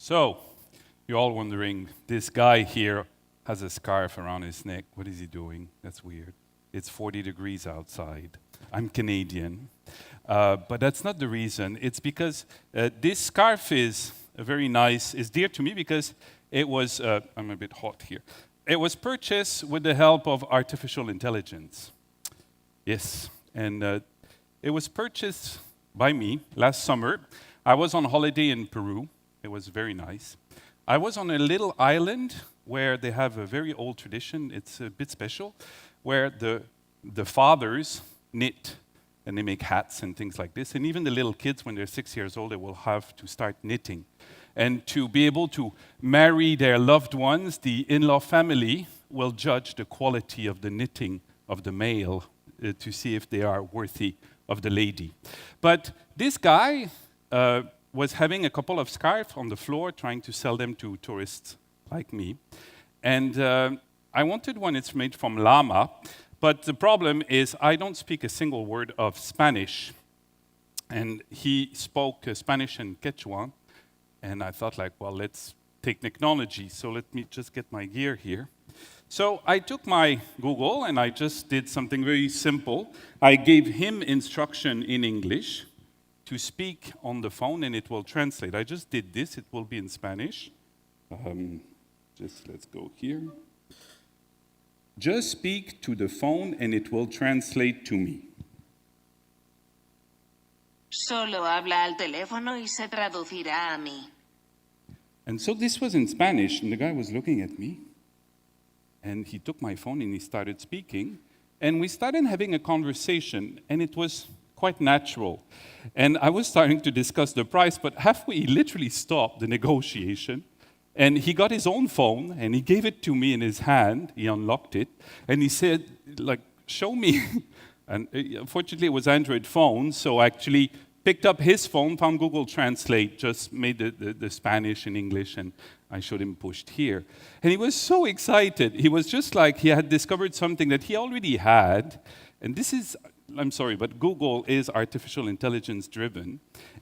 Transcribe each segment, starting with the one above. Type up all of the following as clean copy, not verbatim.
So, you're all wondering, this guy here has a scarf around his neck. What is he doing? That's weird. It's 40 degrees outside. I'm Canadian. But that's not the reason. It's because this scarf is very nice, is dear to me because it was, I'm a bit hot here. It was purchased with the help of artificial intelligence. Yes, and it was purchased by me last summer. I was on holiday in Peru. It was very nice. I was on a little island where they have a very old tradition. It's a bit special, where the fathers knit and they make hats and things like this. And even the little kids, when they're 6 years old, they will have to start knitting. And to be able to marry their loved ones, the in-law family will judge the quality of the knitting of the male to see if they are worthy of the lady. But this guy was having a couple of scarves on the floor, trying to sell them to tourists like me. And I wanted one, it's made from llama, but the problem is I don't speak a single word of Spanish. And he spoke Spanish and Quechua, and I thought like, well, let's take technology, so let me just get my gear here. So I took my Google and I just did something very simple. I gave him instruction in English to speak on the phone and it will translate. I just did this, it will be in Spanish. Let's go here. Just speak to the phone and it will translate to me. Solo habla al teléfono y se traducirá a mí. And so this was in Spanish, and the guy was looking at me. And he took my phone and he started speaking. And we started having a conversation, and it was quite natural. And I was starting to discuss the price, but halfway he literally stopped the negotiation. And he got his own phone, and he gave it to me in his hand. He unlocked it, and he said, like, show me. And unfortunately, it was Android phone, so I actually picked up his phone, found Google Translate, just made the Spanish and English, and I showed him pushed here. And he was so excited. He was just like he had discovered something that he already had. And this is, I'm sorry, but Google is artificial intelligence driven.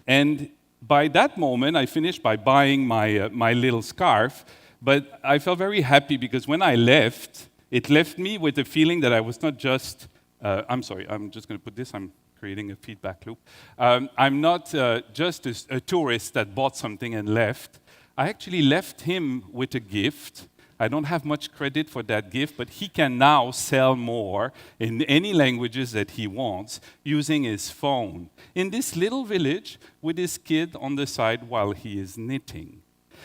And by that moment, I finished by buying my little scarf. But I felt very happy because when I left, it left me with the feeling that I was not just, I'm sorry, I'm just going to put this, I'm creating a feedback loop. I'm not just a tourist that bought something and left. I actually left him with a gift. I don't have much credit for that gift, but he can now sell more in any languages that he wants using his phone in this little village with his kid on the side while he is knitting.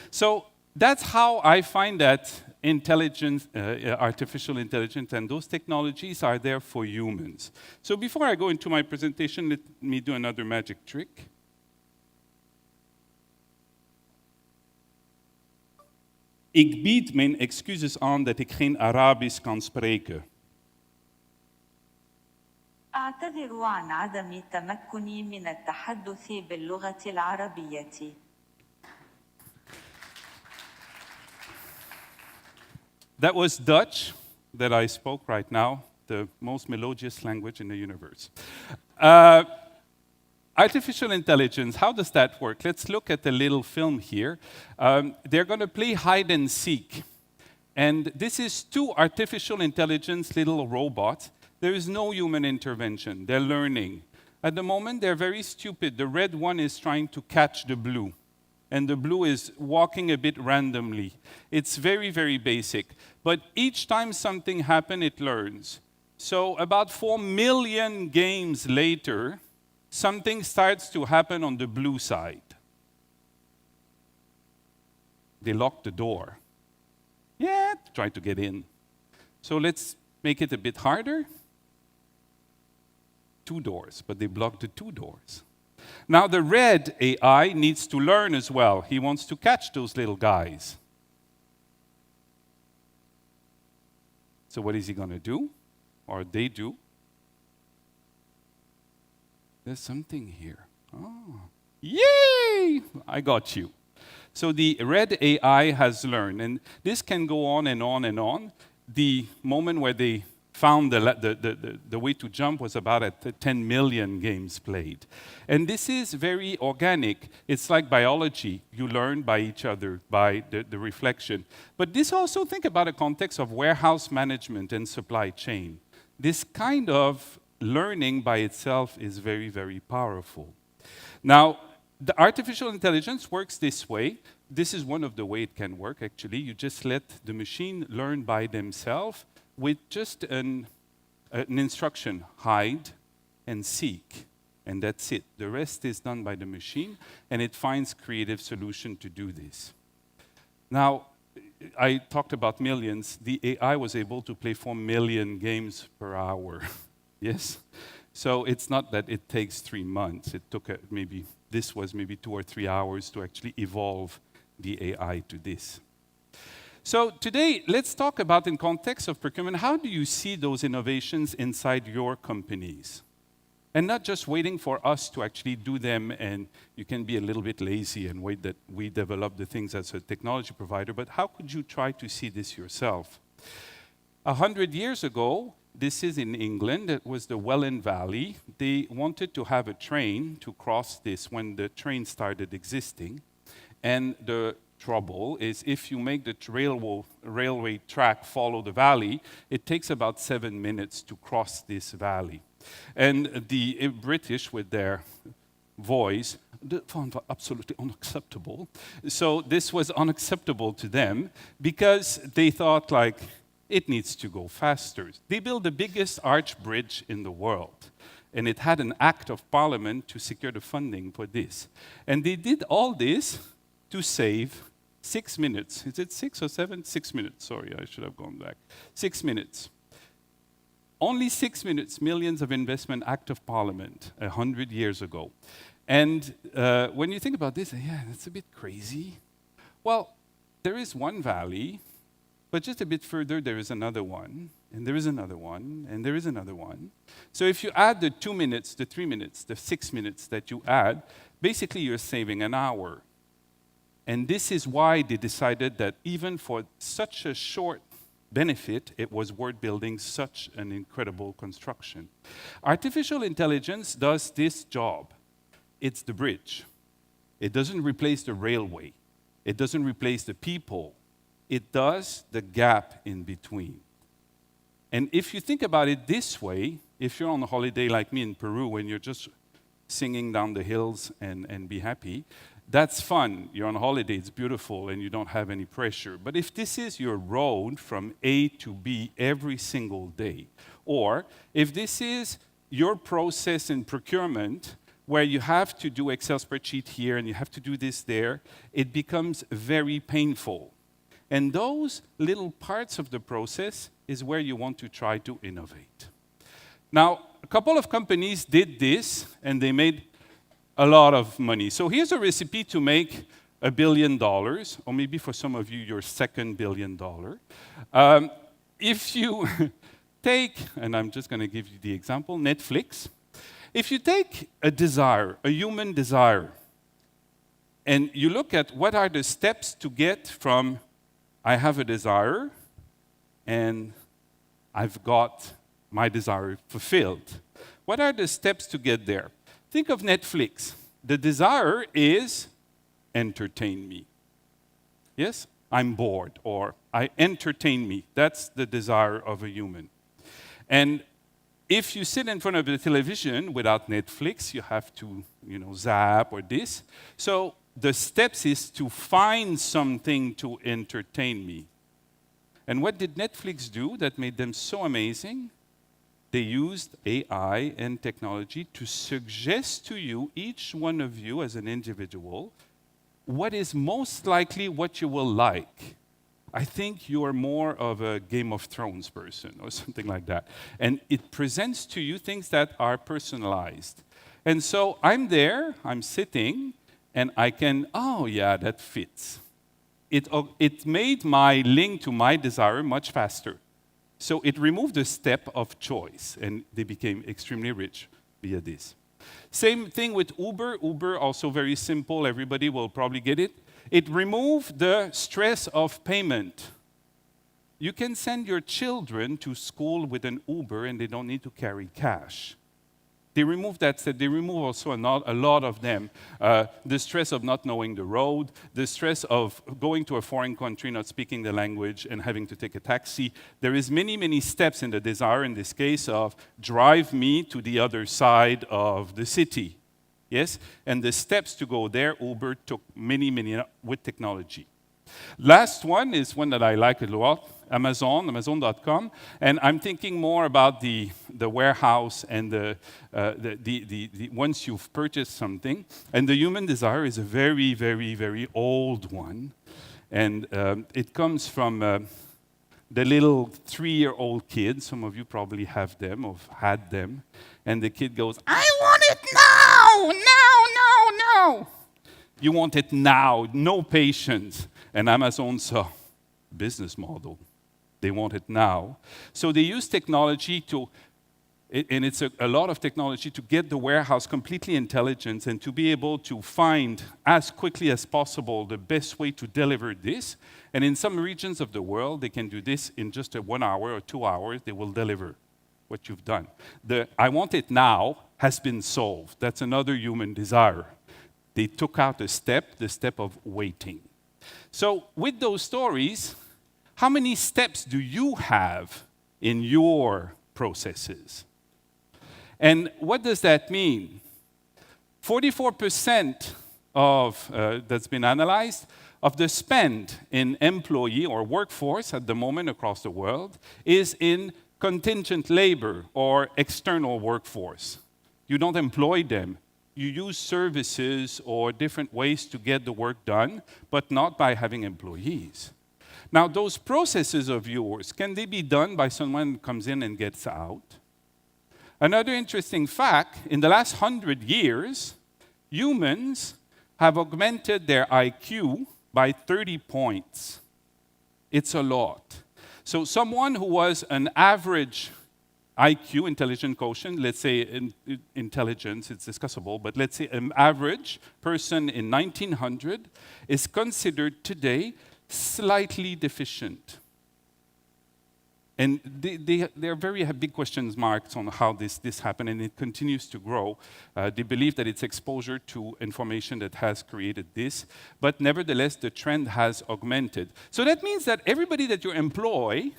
So that's how I find that intelligence, artificial intelligence, and those technologies are there for humans. So before I go into my presentation, let me do another magic trick. Ik bied mijn excuses aan dat ik geen Arabisch kan spreken. أعتذر عن عدم تمكني من التحدث باللغة العربية. That was Dutch that I spoke right now, the most melodious language in the universe. Artificial intelligence, how does that work? Let's look at the little film here. They're going to play hide and seek. And this is two artificial intelligence little robots. There is no human intervention. They're learning. At the moment, they're very stupid. The red one is trying to catch the blue. And the blue is walking a bit randomly. It's very, very basic. But each time something happens, it learns. So about 4 million games later, something starts to happen on the blue side. They lock the door. Yeah, try to get in. So let's make it a bit harder. 2 doors, but they blocked the 2 doors. Now the red AI needs to learn as well. He wants to catch those little guys. So what is he going to do? Or they do? There's something here. Oh, yay! I got you. So the red AI has learned, and this can go on and on and on. The moment where they found the way to jump was about at 10 million games played. And this is very organic. It's like biology. You learn by each other, by the reflection. But this also, think about a context of warehouse management and supply chain. This kind of learning by itself is very, very powerful. Now, the artificial intelligence works this way. This is one of the ways it can work, actually. You just let the machine learn by themselves with just an instruction, hide and seek, and that's it. The rest is done by the machine, and it finds creative solution to do this. Now, I talked about millions. The AI was able to play 4 million games per hour. Yes? So it's not that it takes 3 months. It took this was maybe 2 or 3 hours to actually evolve the AI to this. So today, let's talk about, in context of procurement, how do you see those innovations inside your companies? And not just waiting for us to actually do them, and you can be a little bit lazy and wait that we develop the things as a technology provider, but how could you try to see this yourself? 100 years ago, this is in England, it was the Welland Valley. They wanted to have a train to cross this when the train started existing. And the trouble is if you make the railway track follow the valley, it takes about 7 minutes to cross this valley. And the British, with their voice, found it absolutely unacceptable. So this was unacceptable to them because they thought, like, it needs to go faster. They built the biggest arch bridge in the world. And it had an act of parliament to secure the funding for this. And they did all this to save 6 minutes. Is it 6 or 7? 6 minutes. Sorry, I should have gone back. 6 minutes. Only 6 minutes, millions of investment, act of parliament 100 years ago. And when you think about this, yeah, that's a bit crazy. Well, there is one valley, but just a bit further, there is another one, and there is another one, and there is another one. So if you add the 2 minutes, the 3 minutes, the 6 minutes that you add, basically you're saving an hour. And this is why they decided that even for such a short benefit, it was worth building such an incredible construction. Artificial intelligence does this job. It's the bridge. It doesn't replace the railway. It doesn't replace the people. It does the gap in between. And if you think about it this way, if you're on a holiday like me in Peru and you're just singing down the hills and be happy, that's fun. You're on holiday, it's beautiful, and you don't have any pressure. But if this is your road from A to B every single day, or if this is your process in procurement, where you have to do Excel spreadsheet here and you have to do this there, it becomes very painful. And those little parts of the process is where you want to try to innovate. Now, a couple of companies did this, and they made a lot of money. So here's a recipe to make $1 billion, or maybe for some of you, your second $1 billion. If you take, and I'm just going to give you the example, Netflix. If you take a desire, a human desire, and you look at what are the steps to get from I have a desire and I've got my desire fulfilled. What are the steps to get there? Think of Netflix. The desire is entertain me. Yes? I'm bored, or I entertain me. That's the desire of a human. And if you sit in front of the television without Netflix, you have to, zap or this. So the steps is to find something to entertain me. And what did Netflix do that made them so amazing? They used AI and technology to suggest to you, each one of you as an individual, what is most likely what you will like. I think you are more of a Game of Thrones person or something like that. And it presents to you things that are personalized. And so I'm there, I'm sitting, and I can, oh yeah, that fits. It made my link to my desire much faster. So it removed the step of choice, and they became extremely rich via this. Same thing with Uber. Uber, also very simple. Everybody will probably get it. It removed the stress of payment. you can send your children to school with an Uber and they don't need to carry cash. They remove that. They remove also a lot of them. The stress of not knowing the road, the stress of going to a foreign country, not speaking the language, and having to take a taxi. There is many, many steps in the desire, in this case, of drive me to the other side of the city. Yes? And the steps to go there, Uber took many, many with technology. Last one is one that I like a lot, Amazon.com, and I'm thinking more about the warehouse and the once you've purchased something. And the human desire is a very, very, very old one, and it comes from the little 3-year-old kid. Some of you probably have them or had them, and the kid goes, "I want it now, now." You want it now, no patience. And Amazon saw business model. They want it now. So they use technology to, and it's a lot of technology to get the warehouse completely intelligent and to be able to find as quickly as possible the best way to deliver this. And in some regions of the world, they can do this in just 1 hour or 2 hours. They will deliver what you've done. The "I want it now" has been solved. That's another human desire. They took out a step, the step of waiting. So with those stories, how many steps do you have in your processes? And what does that mean? 44% of, that's been analyzed, of the spend in employee or workforce at the moment across the world is in contingent labor or external workforce. You don't employ them. You use services or different ways to get the work done, but not by having employees. Now, those processes of yours, can they be done by someone who comes in and gets out? Another interesting fact, in the last 100 years, humans have augmented their IQ by 30 points. It's a lot. So someone who was an average IQ, intelligent quotient, let's say intelligence, it's discussable, but let's say an average person in 1900 is considered today slightly deficient. And there are very big question marks on how this happened, and it continues to grow. They believe that it's exposure to information that has created this, but nevertheless, the trend has augmented. So that means that everybody that you employ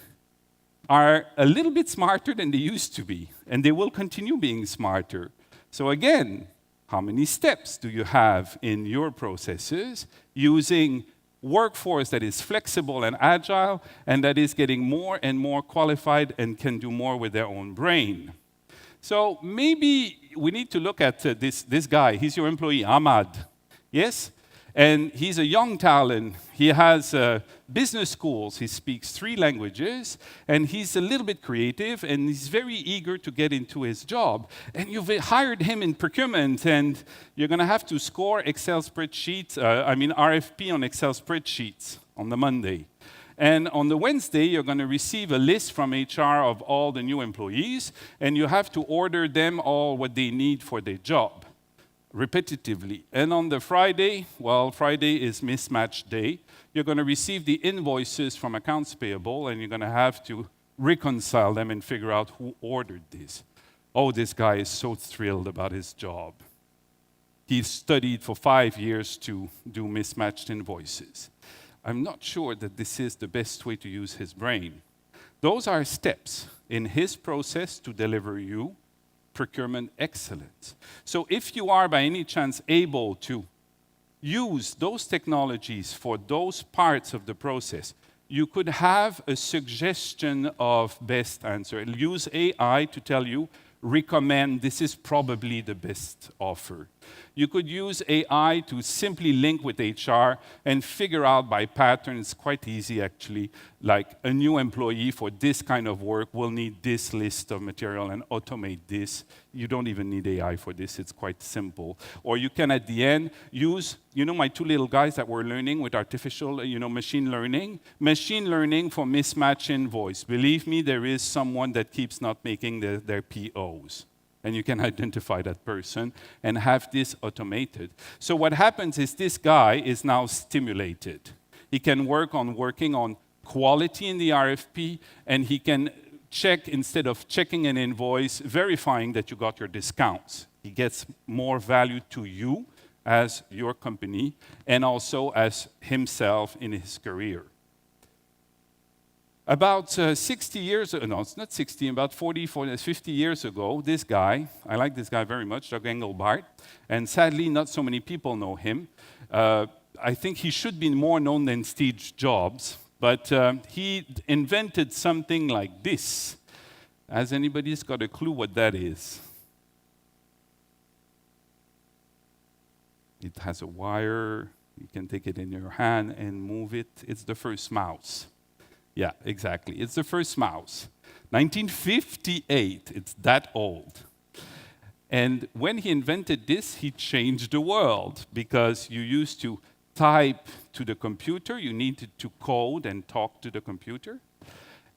are a little bit smarter than they used to be, and they will continue being smarter. So again, how many steps do you have in your processes using workforce that is flexible and agile and that is getting more and more qualified and can do more with their own brain? So maybe we need to look at this guy. He's your employee, Ahmad. Yes? And he's a young talent. He has business schools. He speaks 3 languages. And he's a little bit creative. And he's very eager to get into his job. And you've hired him in procurement. And you're going to have to score Excel spreadsheets, RFP on Excel spreadsheets on the Monday. And on the Wednesday, you're going to receive a list from HR of all the new employees. And you have to order them all what they need for their job, repetitively. And on the Friday, Friday is mismatch day, you're going to receive the invoices from accounts payable, and you're going to have to reconcile them and figure out who ordered this. Oh, this guy is so thrilled about his job. He studied for 5 years to do mismatched invoices. I'm not sure that this is the best way to use his brain. Those are steps in his process to deliver you procurement excellence. So if you are by any chance able to use those technologies for those parts of the process, you could have a suggestion of best answer. Use AI to tell you, recommend this is probably the best offer. You could use AI to simply link with HR and figure out by patterns, quite easy actually, like a new employee for this kind of work will need this list of material and automate this. You don't even need AI for this, it's quite simple. Or you can at the end use, my 2 little guys that were learning with artificial, machine learning for mismatch invoice. Believe me, there is someone that keeps not making their POs. And you can identify that person and have this automated. So what happens is this guy is now stimulated. He can working on quality in the RFP, and he can check, instead of checking an invoice, verifying that you got your discounts. He gets more value to you as your company and also as himself in his career. About 60 years ago, no, it's not 60, about 50 years ago, this guy, I like this guy very much, Doug Engelbart, and sadly not so many people know him. I think he should be more known than Steve Jobs, but he invented something like this. Has anybody got a clue what that is? It has a wire, you can take it in your hand and move it. It's the first mouse. Yeah, exactly. It's the first mouse. 1958, it's that old. And when he invented this, he changed the world because you used to type to the computer, you needed to code and talk to the computer.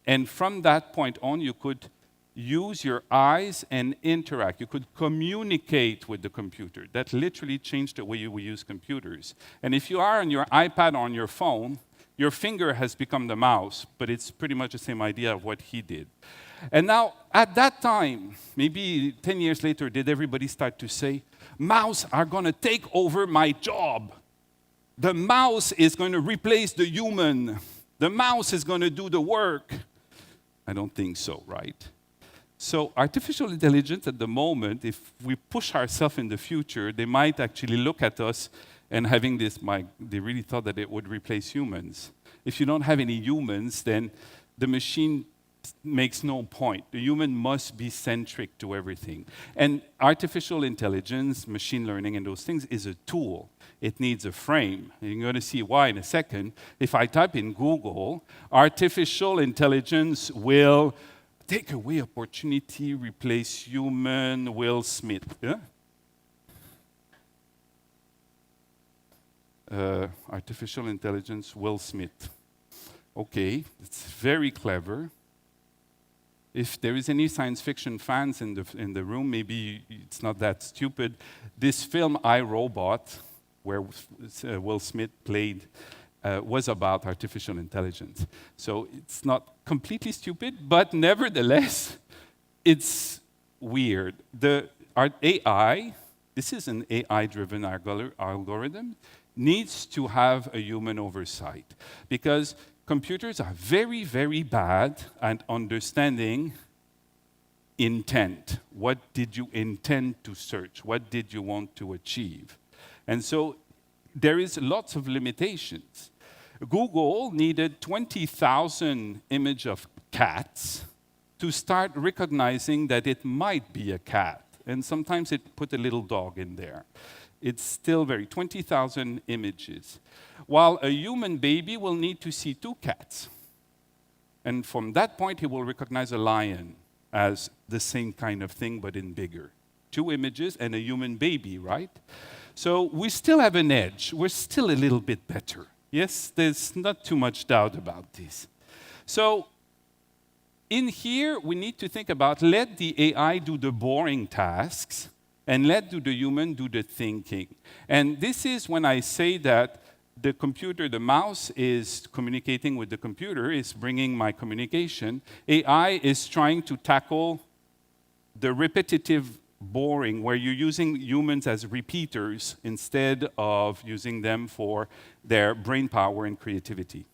And from that point on, you could use your eyes and interact. You could communicate with the computer. That literally changed the way we use computers. And if you are on your iPad or on your phone, your finger has become the mouse, but it's pretty much the same idea of what he did. And now, at that time, maybe 10 years later, did everybody start to say, mouse are going to take over my job. The mouse is going to replace the human. The mouse is going to do the work. I don't think so, right? So artificial intelligence at the moment, if we push ourselves in the future, they might actually look at us and having this, they really thought that it would replace humans. If you don't have any humans, then the machine makes no point. The human must be centric to everything. And artificial intelligence, machine learning, and those things is a tool. It needs a frame. And you're going to see why in a second. If I type in Google, artificial intelligence will take away opportunity, replace human, Will Smith. Yeah? Artificial intelligence, Will Smith. Okay, it's very clever. If there is any science fiction fans in the room, maybe it's not that stupid. This film, I, Robot, where Will Smith played, was about artificial intelligence. So it's not completely stupid, but nevertheless, it's weird. Our AI, this is an AI-driven algorithm, needs to have a human oversight because computers are very, very bad at understanding intent. What did you intend to search? What did you want to achieve? And so there is lots of limitations. Google needed 20,000 images of cats to start recognizing that it might be a cat. And sometimes it put a little dog in there. It's still 20,000 images. While a human baby will need to see 2 cats. And from that point, he will recognize a lion as the same kind of thing, but in bigger. 2 images and a human baby, right? So we still have an edge. We're still a little bit better. Yes, there's not too much doubt about this. So in here, we need to think about let the AI do the boring tasks and let the human do the thinking. And this is when I say that the computer, the mouse is communicating with the computer, is bringing my communication. AI is trying to tackle the repetitive boring, where you're using humans as repeaters instead of using them for their brain power and creativity.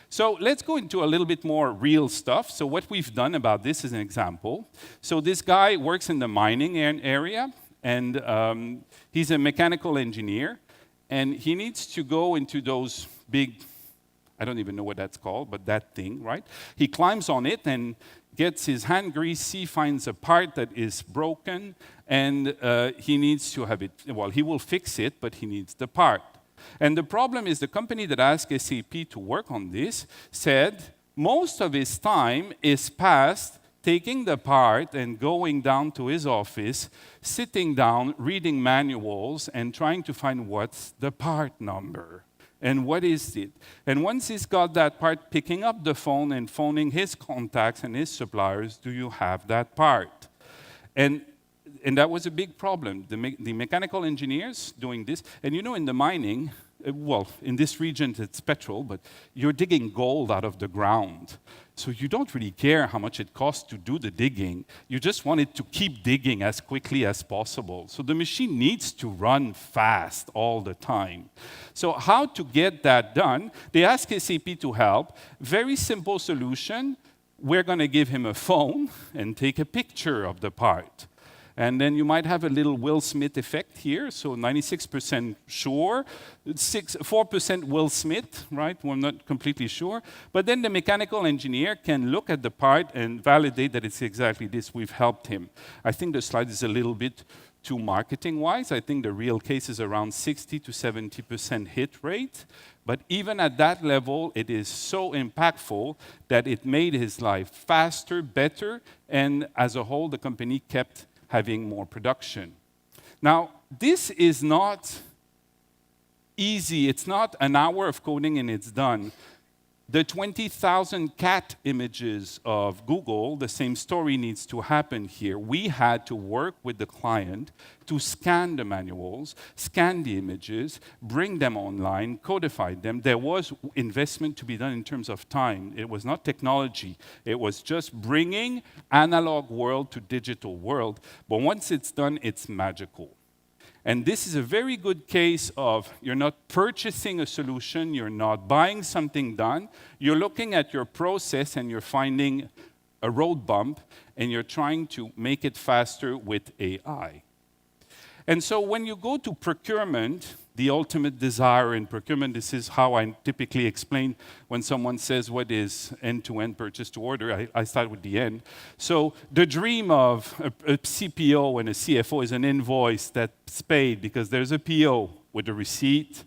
So let's go into a little bit more real stuff. So what we've done about this is an example. So this guy works in the mining area, and he's a mechanical engineer, and he needs to go into those big, I don't even know what that's called, but that thing, right? He climbs on it and gets his hand greasy, finds a part that is broken, and he needs to have it, well, he will fix it, but he needs the part. And the problem is the company that asked SAP to work on this said most of his time is passed taking the part and going down to his office, sitting down, reading manuals, and trying to find what's the part number and what is it. And once he's got that part, picking up the phone and phoning his contacts and his suppliers, do you have that part? And that was a big problem. The mechanical engineers doing this, and you know in the mining, well, in this region it's petrol, but you're digging gold out of the ground. So you don't really care how much it costs to do the digging. You just want it to keep digging as quickly as possible. So the machine needs to run fast all the time. So how to get that done? They ask SAP to help. Very simple solution. We're going to give him a phone and take a picture of the part. And then you might have a little Will Smith effect here, so 96% sure, 4% Will Smith, right? We're not completely sure. But then the mechanical engineer can look at the part and validate that it's exactly this. We've helped him. I think the slide is a little bit too marketing-wise. I think the real case is around 60 to 70% hit rate. But even at that level, it is so impactful that it made his life faster, better, and as a whole, the company kept having more production. Now, this is not easy. It's not an hour of coding and it's done. The 20,000 cat images of Google, the same story needs to happen here. We had to work with the client to scan the manuals, scan the images, bring them online, codify them. There was investment to be done in terms of time. It was not technology. It was just bringing analog world to digital world. But once it's done, it's magical. And this is a very good case of you're not purchasing a solution, you're not buying something done, you're looking at your process and you're finding a road bump and you're trying to make it faster with AI. And so when you go to procurement, the ultimate desire in procurement, this is how I typically explain when someone says what is end-to-end purchase to order. I start with the end. So the dream of a CPO and a CFO is an invoice that's paid because there's a PO with a receipt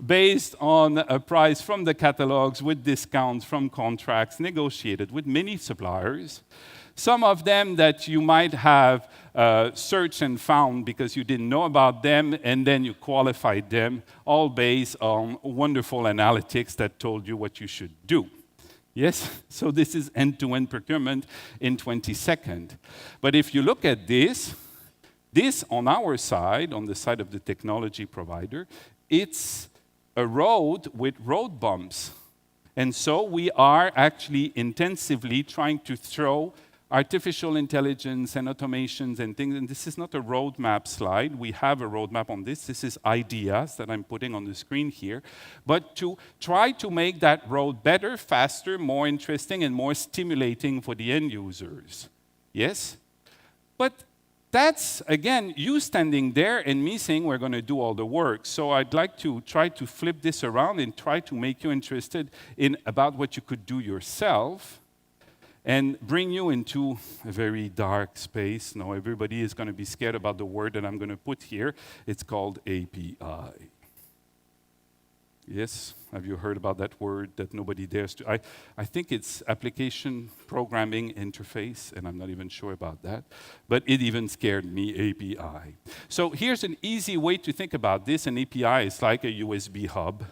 based on a price from the catalogs with discounts from contracts negotiated with many suppliers. Some of them that you might have searched and found because you didn't know about them, and then you qualified them, all based on wonderful analytics that told you what you should do. Yes? So this is end-to-end procurement in 20 seconds. But if you look at this on our side, on the side of the technology provider, it's a road with road bumps. And so we are actually intensively trying to throw artificial intelligence and automations and things, and this is not a roadmap slide. We have a roadmap on this. This is ideas that I'm putting on the screen here. But to try to make that road better, faster, more interesting, and more stimulating for the end users. Yes? But that's, again, you standing there and me saying we're going to do all the work. So I'd like to try to flip this around and try to make you interested in about what you could do yourself and bring you into a very dark space. Now, everybody is going to be scared about the word that I'm going to put here. It's called API. Yes? Have you heard about that word that nobody dares to? I think it's application programming interface, and I'm not even sure about that. But it even scared me, API. So here's an easy way to think about this. An API is like a USB hub.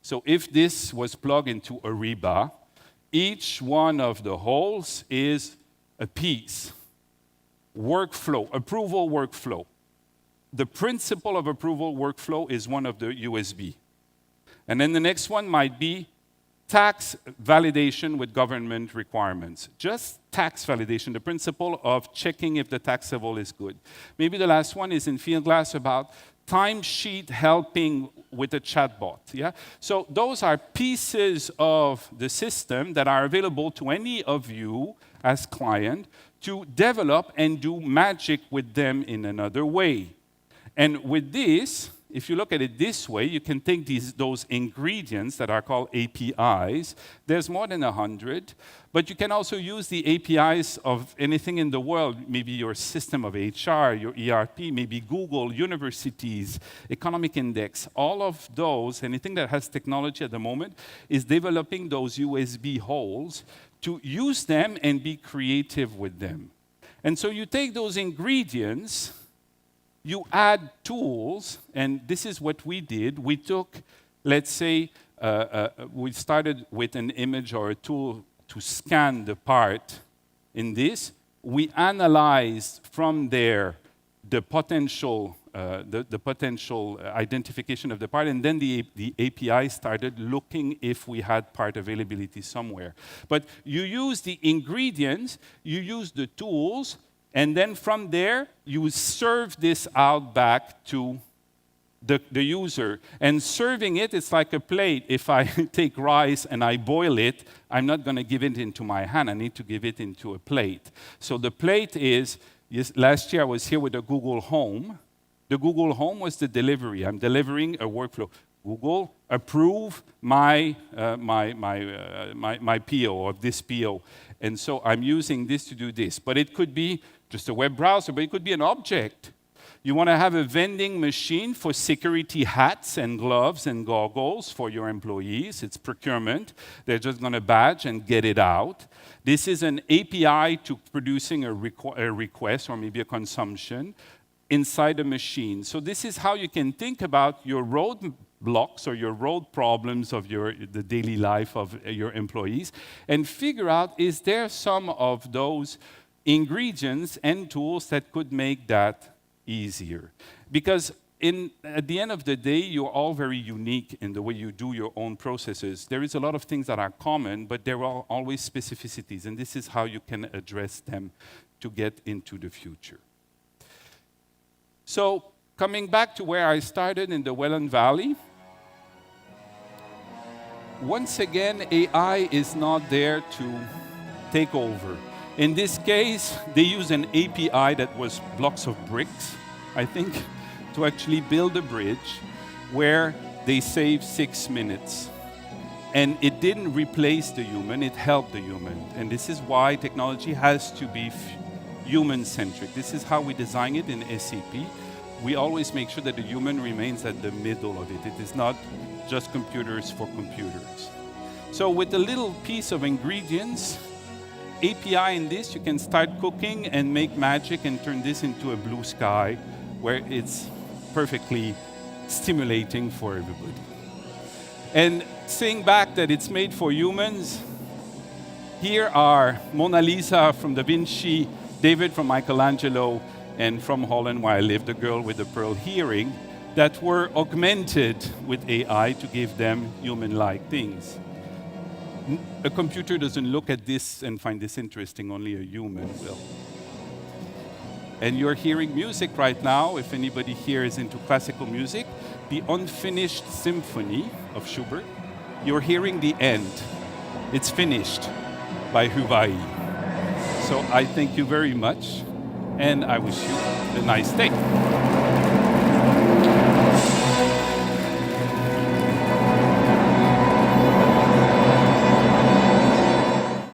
So if this was plugged into Ariba, each one of the holes is a piece. Workflow, approval workflow. The principle of approval workflow is one of the USB. And then the next one might be tax validation with government requirements. Just tax validation, the principle of checking if the tax level is good. Maybe the last one is in Fieldglass about timesheet helping with a chatbot. Yeah? So those are pieces of the system that are available to any of you as client to develop and do magic with them in another way. And with this, if you look at it this way, you can take those ingredients that are called APIs. There's more than 100, but you can also use the APIs of anything in the world, maybe your system of HR, your ERP, maybe Google, universities, economic index. All of those, anything that has technology at the moment, is developing those USB holes to use them and be creative with them. And so you take those ingredients, you add tools, and this is what we did. We took, let's say, we started with an image or a tool to scan the part. In this, we analyzed from there the potential the potential identification of the part, and then the API started looking if we had part availability somewhere. But you use the ingredients, you use the tools, and then from there, you serve this out back to the user. And serving it, it's like a plate. If I take rice and I boil it, I'm not going to give it into my hand. I need to give it into a plate. So the plate is, yes, last year I was here with the Google Home. The Google Home was the delivery. I'm delivering a workflow. Google, approve my PO, of this PO. And so I'm using this to do this. But it could be just a web browser, but it could be an object. You want to have a vending machine for security hats and gloves and goggles for your employees. It's procurement. They're just going to badge and get it out. This is an API to producing a request or maybe a consumption inside a machine. So this is how you can think about your roadblocks or your road problems of the daily life of your employees and figure out, is there some of those ingredients and tools that could make that easier? Because at the end of the day, you're all very unique in the way you do your own processes. There is a lot of things that are common, but there are always specificities, and this is how you can address them to get into the future. So coming back to where I started in the Welland Valley, once again, AI is not there to take over. In this case, they use an API that was blocks of bricks, I think, to actually build a bridge where they saved 6 minutes. And it didn't replace the human, it helped the human. And this is why technology has to be human-centric. This is how we design it in SAP. We always make sure that the human remains at the middle of it. It is not just computers for computers. So with a little piece of ingredients, API in this, you can start cooking and make magic and turn this into a blue sky where it's perfectly stimulating for everybody. And saying back that it's made for humans, here are Mona Lisa from Da Vinci, David from Michelangelo, and from Holland, where I live, the girl with the pearl hearing, that were augmented with AI to give them human-like things. A computer doesn't look at this and find this interesting, only a human will. And you're hearing music right now, if anybody here is into classical music, the unfinished symphony of Schubert, you're hearing the end. It's finished by Huvaï. So I thank you very much, and I wish you a nice day.